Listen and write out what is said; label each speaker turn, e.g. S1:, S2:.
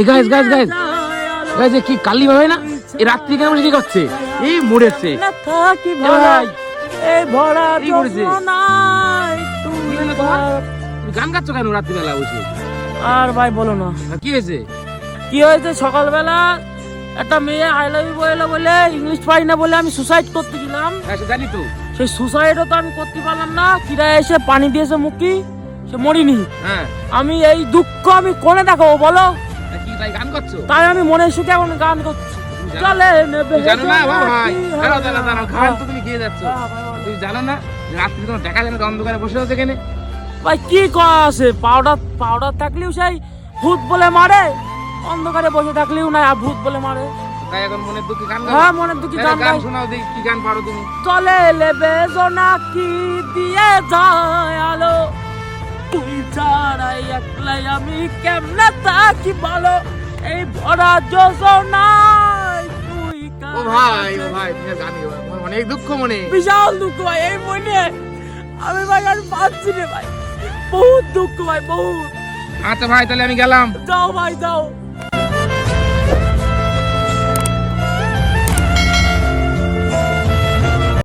S1: Guys guys guys guys কি কালি ভাই না এই রাত্রি কেন বসে কি করছে এই মরেছে
S2: থাকি ভাই এই ভরা
S1: কি করেছে?
S2: যন্ত্রণায় তুমি
S1: কি হলো তোমার? তুমি গান গাচ্ছ কেন রাত্রি বেলা বসে
S2: আর ভাই বলো না
S1: কি হয়েছে?
S2: কি হয়েছে সকালবেলা একটা মেয়ে আই লাভ ইউ বলে বলে ইংলিশ পাই না বলে আমি সুসাইড করতে গেলাম।
S1: হ্যাঁ সে জানি তো।
S2: সেই সুসাইডও তো আমি করতে পারলাম না, কিরা এসে পানি দিয়েছে মুখি, সে মরিনি।
S1: হ্যাঁ
S2: আমি এই দুঃখ আমি কোনে দেখাবো বলো?
S1: কি তাই গান করছো?
S2: তাই আমি মনে সুখে এখন গান করছি।
S1: জানো-
S2: চলে নেবে
S1: তুমি জানো না ও ভাই দাঁড়াও দাঁড়াও দাঁড়াও গান তো
S2: ভাই
S1: তুমি গিয়ে যাচ্ছ। তুমি জানো না রাত্রি তোমার দেখা যায় না অন্ধকারে বসে আছে কেন?
S2: কি করা আছে, পাউডার পাউডার থাকলেও সেই ভূত বলে মারে, অন্ধকারে বসে থাকলেও না ভূত বলে মারে।
S1: তাই এখন মনের দুঃখে গান গাও?
S2: হ্যাঁ মনের দুঃখে গান
S1: গান
S2: গাই।
S1: শোনাও দেখি কি গান পারো তুমি।
S2: চলে লেবে জোনাকি দিয়ে যায় আলো, তুই ছাড়াই একলাই আমি কেমনে থাকি বলো, এই ভরা যোজনায় তুই
S1: ও ভাই তুমি গান গাও আমার অনেক দুঃখ মনে।
S2: বিশাল দুঃখ ভাই এই মনে, আমি ভাই আর পাচ্ছি রে ভাই, বহুত দুঃখ ভাই বহুত।
S1: আচ্ছা ভাই তাহলে আমি গেলাম।
S2: যাও ভাই যাও।